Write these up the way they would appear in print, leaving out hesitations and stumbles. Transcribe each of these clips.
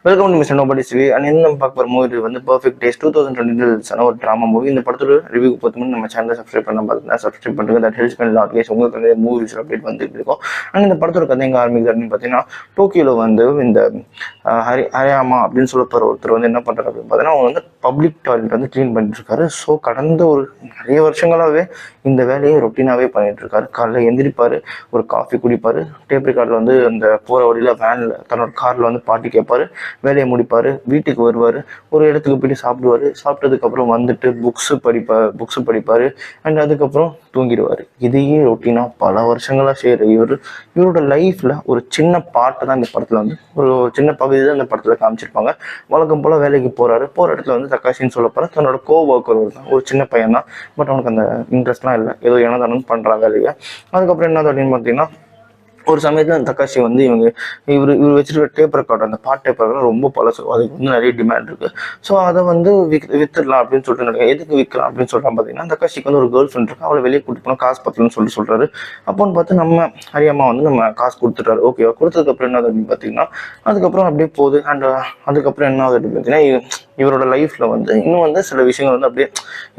Welcome to mister nobody CV. And என்ன நம்ம பார்க்க போகிற மூவி வந்து பர்ஃபெக்ட் டேஸ் 2022 ஒரு ட்ராமா மூவி. இந்த படத்தோட ரிவ்யூ பார்த்து நம்ம சேனலை சப்ஸ்கிரைப் பண்ண பார்த்தீங்கன்னா சப்ஸ்கிரைப் பண்ணுங்க. தட் ஹெல்ப்ஸ் பண்ணி லாட் கேஸ் உங்களுக்கு நிறைய மூவிஸ் அப்டேட் வந்துட்டு இருக்கும். அண்ட் இந்த படத்தோட கதை எங்கே ஆரம்பிக்குது பார்த்தீங்கன்னா, டோக்கியோவில் வந்து இந்த ஹரியாமா அப்படின்னு சொல்ல போகிற ஒருத்தர் வந்து என்ன பண்ணுறாரு அப்படின்னு பார்த்தீங்கன்னா, அவங்க வந்து பப்ளிக் டாய்லெட் வந்து க்ளீன் பண்ணிட்டு இருக்காரு. ஸோ கடந்த ஒரு நிறைய வருஷங்களாகவே இந்த வேலையை ரொட்டீனாகவே பண்ணிட்டு இருக்காரு. காலையில் எந்திரிப்பார், ஒரு காஃபி குடிப்பார், டேப் ரெக்கார்டில் வந்து அந்த போகிற வழியில் வேனில் தன்னோட காரில் வந்து பாட்டு கேட்பார், வேலையை முடிப்பார், வீட்டுக்கு வருவார், ஒரு இடத்துக்கு போயிட்டு சாப்பிடுவார், சாப்பிட்டதுக்கப்புறம் வந்துட்டு புக்ஸு படிப்பார் அண்ட் அதுக்கப்புறம் தூங்கிடுவார். இதையே ரொட்டீனாக பல வருஷங்களாக செய்கிற இவரோட லைஃப்பில் ஒரு சின்ன பாட்டை தான் இந்த படத்தில் வந்து ஒரு சின்ன பகுதி தான் இந்த படத்தில் காமிச்சிருப்பாங்க. வழக்கம் போல் வேலைக்கு போகிற இடத்துல வந்து தக்காஷின்னு சொல்ல போகிற தன்னோட ஒர்க்கர் தான், ஒரு சின்ன பையன் தான். பட் அவனுக்கு அந்த இன்ட்ரெஸ்ட்லாம் இல்லை, ஏதோ ஏனதானு பண்ணுறான் வேலையை. அதுக்கப்புறம் என்ன அப்படின்னு பார்த்தீங்கன்னா, ஒரு சமயத்தில் அந்த தக்காஷி வந்து இவர் வச்சிருக்க டேப் ரெக்கார்டு, அந்த பாட் டேப் ரெக்கார்டு ரொம்ப பழசு, அதுக்கு வந்து நிறைய டிமாண்ட் இருக்குது. ஸோ அதை வந்து வித்துடலாம் அப்படின்னு சொல்லிட்டு நினைக்கிறேன். எதுக்கு விற்கலாம் அப்படின்னு சொல்கிறான் பார்த்தீங்கன்னா, தக்காஷிக்கு வந்து ஒரு கேர்ள் ஃப்ரெண்ட் இருக்கு, அவளை வெளியே கூட்டு போனால் காசு பத்தலன்னு சொல்கிறாரு. அப்போன்னு பார்த்து நம்ம ஹரியம்மா வந்து நம்ம காசு கொடுத்துட்டாரு. ஓகேவா, கொடுத்ததுக்கப்புறம் என்ன ஆகுது அப்படின்னு பார்த்தீங்கன்னா, அதுக்கப்புறம் அப்படியே போகுது. அண்ட் அதுக்கப்புறம் என்ன ஆகுது அப்படின்னு பார்த்தீங்கன்னா, இவரோட லைஃப்பில் வந்து இன்னும் வந்து சில விஷயங்கள் வந்து அப்படியே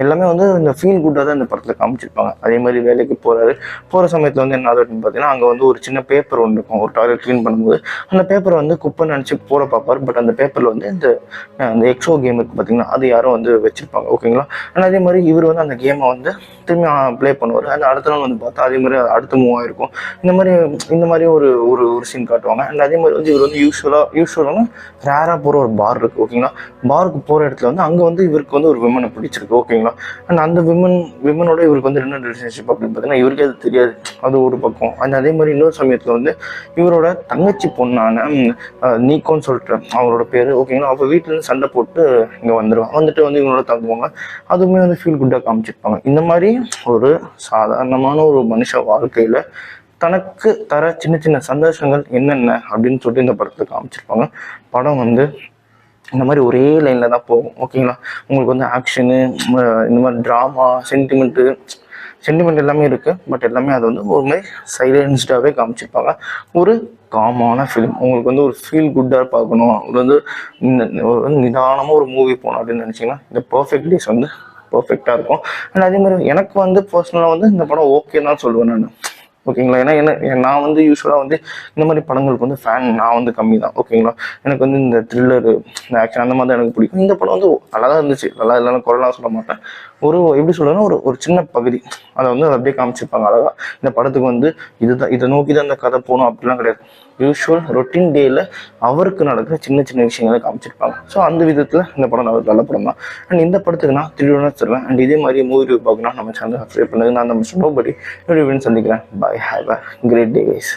எல்லாமே வந்து இந்த ஃபீல் குட்டாக தான் இந்த படத்தில் காமிச்சிருப்பாங்க. அதே மாதிரி வேலைக்கு போகிற சமயத்தில் வந்து என்ன ஆகுது அப்படின்னு பார்த்தீங்கன்னா, அங்கே வந்து ஒரு சின்ன பேப்பர் ஒன்று இருக்கும், ஒரு டாய்லெட் க்ளீன் பண்ணும்போது அந்த பேப்பரை வந்து குப்பை நினச்சி போட பார்ப்பார். பட் அந்த பேப்பரில் வந்து இந்த எக்ஸோ கேம் இருக்குது பார்த்தீங்கன்னா, அது யாரும் வந்து வச்சுருப்பாங்க. ஓகேங்களா. ஆனால் அதே மாதிரி இவர் வந்து அந்த கேமை வந்து திரும்பி ப்ளே பண்ணுவார். அந்த அடுத்த நாள் வந்து பார்த்தா அதே மாதிரி அடுத்து மூவ் ஆகிருக்கும். இந்த மாதிரி ஒரு சீன் காட்டுவாங்க. அண்ட் அதே மாதிரி வந்து இவர் வந்து யூஸ்வலாக ரேராக போகிற ஒரு பார் இருக்குது. ஓகேங்களா. பாருக்கு போகிற இடத்துல வந்து அங்கே வந்து இவருக்கு வந்து ஒரு விமனை பிடிச்சிருக்கு. ஓகேங்களா. அண்ட் அந்த விமனோட இவருக்கு வந்து என்ன ரிலேஷன்ஷிப் அப்படின்னு பார்த்தீங்கன்னா, இவருக்கே அது தெரியாது, அது ஒரு பக்கம். அண்ட் அதே மாதிரி இன்னொரு சமயத்தில் வந்து இவரோட தங்கச்சி பொண்ணான நீக்கோன்னு சொல்லிட்டு அவரோட பேர். ஓகேங்களா. அப்போ வீட்டிலேருந்து சண்டை போட்டு இங்கே வந்துட்டு வந்து இவங்களோட தங்குவாங்க. அதுவுமே வந்து ஃபீல் குட்டாக காமிச்சிருப்பாங்க. இந்த மாதிரி ஒரு சாதாரணமான ஒரு மனுஷ வாழ்க்கையில் தனக்கு தர சின்ன சின்ன சந்தோஷங்கள் என்னென்ன அப்படின்னு சொல்லிட்டு இந்த படத்தை காமிச்சிருப்பாங்க. படம் வந்து இந்த மாதிரி ஒரே லைனில் தான் போகும். ஓகேங்களா. உங்களுக்கு வந்து ஆக்ஷனு, இந்த மாதிரி ட்ராமா, சென்டிமெண்ட் எல்லாமே இருக்குது. பட் எல்லாமே அது வந்து ஒரு மாதிரி சைலன்ஸ்டாகவே காமிச்சிருப்பாங்க. ஒரு காமான ஃபிலிம். உங்களுக்கு வந்து ஒரு ஃபீல் குட்டாக பார்க்கணும், ஒரு வந்து நிதானமாக ஒரு மூவி போகணும் அப்படின்னு நினச்சிங்கன்னா இந்த பர்ஃபெக்ட் டேஸ் வந்து பர்ஃபெக்டாக இருக்கும். அண்ட் அதே மாதிரி எனக்கு வந்து பர்சனலாக வந்து இந்த படம் ஓகே தான் சொல்லுவேன் நான். ஓகேங்களா. ஏன்னா நான் வந்து யூஸ்வலாக வந்து இந்த மாதிரி படங்களுக்கு வந்து ஃபேன் நான் வந்து கம்மி தான். ஓகேங்களா. எனக்கு வந்து இந்த த்ரில்லரு, இந்த ஆக்ஷன் அந்த மாதிரி தான் எனக்கு பிடிக்கும். இந்த படம் வந்து நல்லா தான் இருந்துச்சு, நல்லா இல்லைன்னு குறைலாம் சொல்ல மாட்டேன். எப்படி சொல்லுன்னா ஒரு சின்ன பகுதி அதை வந்து அப்படியே காமிச்சிருப்பாங்க அழகாக. இந்த படத்துக்கு வந்து இதை நோக்கி தான் இந்த கதை போகணும் அப்படிலாம் கிடையாது. யூஸ்வல் ரொட்டீன் டேயில் அவருக்கு நடக்கிற சின்ன சின்ன விஷயங்களை காமிச்சிருப்பாங்க. ஸோ அந்த விதத்தில் இந்த படம் நல்ல படம் தான். அண்ட் இந்த படத்துக்கு நான் 3 யூனிட்ஸ் தருவேன். அண்ட் இதே மாதிரி மூவி ரிவ்யூ பார்க்கணும் நம்ம சேனல் சப்ஸ்கிரைப் பண்ணுங்க. நான் நம்ம நோபடி சந்திக்கிறேன். பாய். Have a great day, guys.